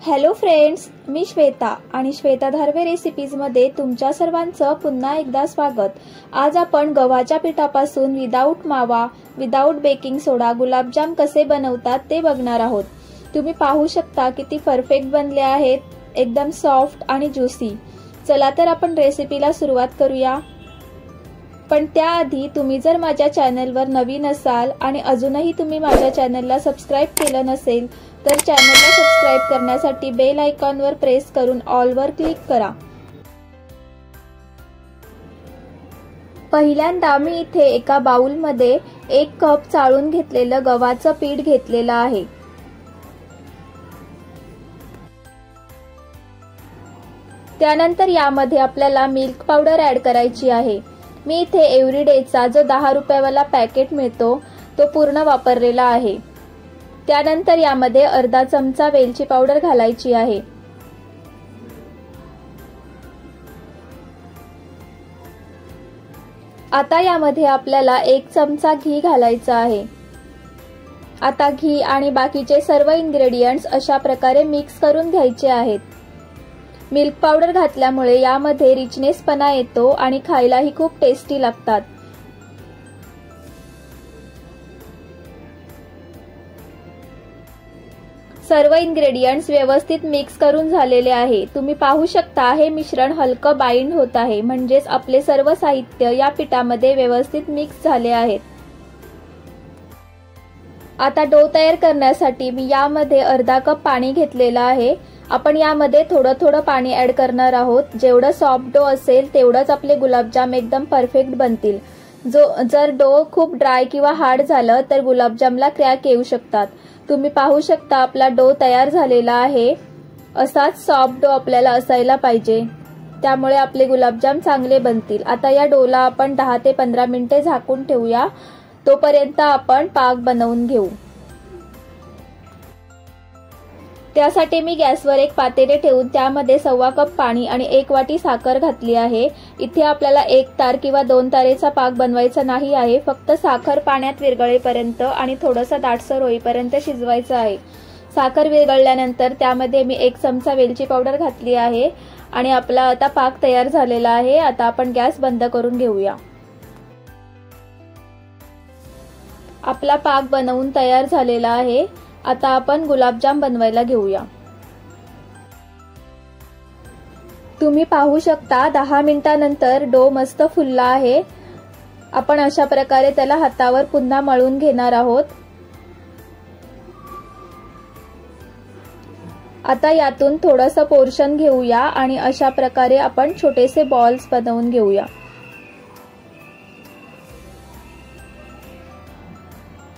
Hello friends, मी श्वेता आणि श्वेता धारवे रेसिपीजमध्ये तुमच्या सर्वांचं पुन्हा एकदा स्वागत। आज आपण गव्हाच्या पिठापासून विदाउट मावा, विदाउट बेकिंग सोडा गुलाबजाम कसे बनवतात ते बघणार आहोत। तुम्ही पाहू शकता किती परफेक्ट बनले आहेत, एकदम सॉफ्ट आणि ज्युसी। चला तर आपण रेसिपीला सुरुवात करूया। पण त्याआधी तुम्ही जर माझ्या चॅनलवर नवीन असाल आणि अजूनही तुम्ही माझ्या चॅनलला सबस्क्राइब केलं नसेल तर चॅनलला सबस्क्राइब करण्यासाठी बेल आयकॉनवर प्रेस करून ऑल वर क्लिक करा। पहिल्यांदा मी इथे एका बाउलमध्ये 1 कप चाळून घेतलेलं गव्हाचं पीठ घेतलेलं आहे। त्यानंतर यामध्ये आपल्याला मिल्क पावडर ऍड करायची आहे। मी इथे एव्हरीडेचा जो 10 रुपयावाला पॅकेट मिळतो तो पूर्ण वापरलेला आहे। त्यानंतर यामध्ये अर्धा चमचा वेलची पावडर घालायची आहे। आता यामध्ये आपल्याला 1 चमचा घी घालायचा आहे। आता घी आणि बाकीचे सर्व इन्ग्रेडियंट्स अशा प्रकारे मिक्स करून घ्यायचे आहेत। मिल्क पावडर घातल्यामुळे यामध्ये रिचनेसपणा येतो आणि खायलाही खूप टेस्टी लागतात। सर्व इन्ग्रेडियंट्स व्यवस्थित मिक्स करून झालेले आहे। तुम्ही पाहू शकता हे मिश्रण हलकं बाइंड होत आहे, म्हणजेच आपले सर्व साहित्य या पिठामध्ये व्यवस्थित मिक्स झाले आहेत। आता डो तयार करण्यासाठी मी यामध्ये अर्धा कप पाणी घेतलेलं आहे। आपण यामध्ये थोडं थोडं पाणी ऍड करणार आहोत। जेवढं सॉफ्ट डो असेल तेवढंच आपले गुलाबजाम एकदम परफेक्ट बनतील। जर डो खूप ड्राय किंवा हार्ड झालं तर गुलाबजामला क्रॅक येऊ शकतात। तुम्ही पाहू शकता आपला डो तयार झालेला आहे। असाच सॉफ्ट डो आपल्याला असायला पाहिजे, त्यामुळे आपले गुलाबजाम चांगले बनतील। आता या डोला आपण 10 ते 15 मिनिटे झाकून ठेवूया, तोपर्यंत आपण पाक बनवून घेऊ। त्यासाठी मी गॅसवर एक पातेले ठेवून त्यामध्ये 1.25 कप पाणी आणि 1 वाटी साखर घातली आहे। इथे आपल्याला 1 तार किंवा 2 तारेचा पाक बनवायचा नाही आहे, फक्त साखर पाण्यात विरघळेपर्यंत आणि थोडंसं दाटसर होईपर्यंत शिजवायचं आहे। साखर विरघळल्यानंतर त्यामध्ये मी 1 चमचा वेलची पावडर घातली आहे आणि आपला आता पाक तयार झालेला आहे। आता आपण गॅस बंद करून घेऊया। आपला पाक बनवून तयार झालेला आहे। आता आपण गुलाबजाम बनवायला घेऊया। तुम्ही पाहू शकता 10 मिनिटांनंतर डो मस्त फुलला आहे। आपण अशा प्रकारे त्याला हातावर पुन्हा मळून घेणार आहोत। आता यातून थोडंसं पोर्शन घेऊया आणि अशा प्रकारे आपण छोटेसे बॉल्स बनवून घेऊया।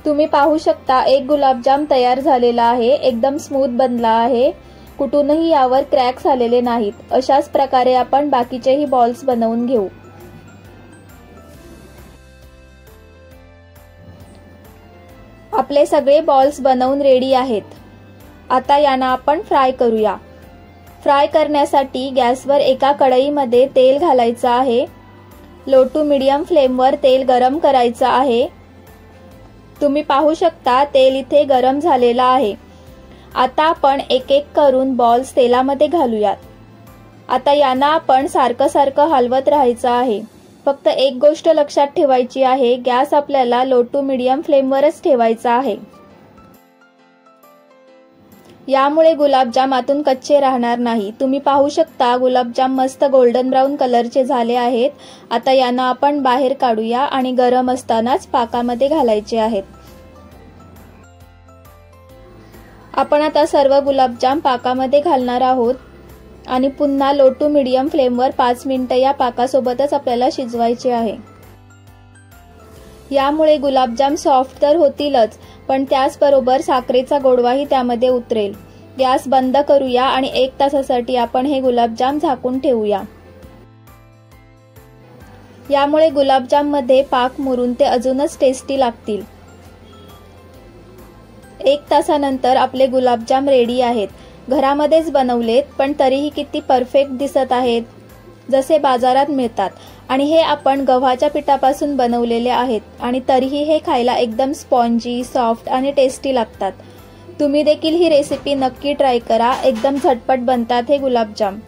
तुम्ही पाहू शकता एक गुलाबजाम तयार झालेला आहे, एकदम स्मूथ बनला आहे, कुठूनही यावर क्रॅक्स आलेले नाहीत। अशाच प्रकारे आपण बाकीचेही बॉल्स बनवून घेऊ। आपले सगळे बॉल्स बनवून रेडी आहेत। आता यांना आपण फ्राय करूया। फ्राय करण्यासाठी गॅसवर एका कढईमध्ये तेल घालायचं आहे। लो टू मीडियम फ्लेमवर तेल गरम करायचं आहे। तुम्ही पाहू शकता तेल इथे गरम झालेला आहे। आता आपण एक एक करून बॉल्स तेलामध्ये घालूयात। आता यांना आपण सारखं हलवत राहायचं आहे। फक्त एक गोष्ट लक्षात ठेवायची आहे, गॅस आपल्याला लो टू मीडियम फ्लेमवरच ठेवायचा आहे। यामुळे गुलाबजाम आतून कच्चे राहणार नाही। तुम्ही पाहू शकता गुलाबजाम मस्त गोल्डन ब्राउन कलरचे झाले आहेत। आता यांना आपण बाहेर काढूया आणि गरम असतानाच पाकामध्ये घालायचे आहेत। आपण आता सर्व गुलाबजाम पाकामध्ये घालणार आहोत आणि पुन्हा लो टू मीडियम फ्लेमवर 5 मिनिटे या पाकासोबतच आपल्याला शिजवायचे आहे। यामुळे गुलाबजाम सॉफ्ट तर होतीलच, पण त्याचबरोबर साखरेचा गोडवाही त्यामध्ये उतरेल। गॅस बंद करूया आणि 1 तासासाठी आपण हे गुलाबजाम झाकून ठेवूया। यामुळे गुलाबजाम मध्ये पाक मुरून ते अजूनच टेस्टी लागतील। 1 तासानंतर आपले गुलाबजाम रेडी आहेत। घरामध्येच बनवलेत, पण तरीही किती परफेक्ट दिसत आहेत, जसे बाजारात मिळतात। आणि हे आपण गव्हाच्या पिठापासून बनवलेले आहेत आणि तरीही हे खायला एकदम स्पॉन्जी, सॉफ्ट आणि टेस्टी लागतात। तुम्ही देखील ही रेसिपी नक्की ट्राय करा, एकदम झटपट बनतात हे गुलाबजाम।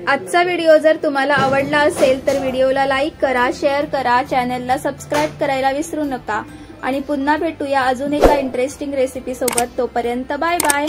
आजचा व्हिडिओ जर तुम्हाला आवडला असेल तर व्हिडिओला लाईक करा, शेअर करा, चॅनलला सबस्क्राईब करायला विसरू नका आणि पुन्हा भेटूया अजून एका इंटरेस्टिंग रेसिपी सोबत। तोपर्यंत बाय बाय।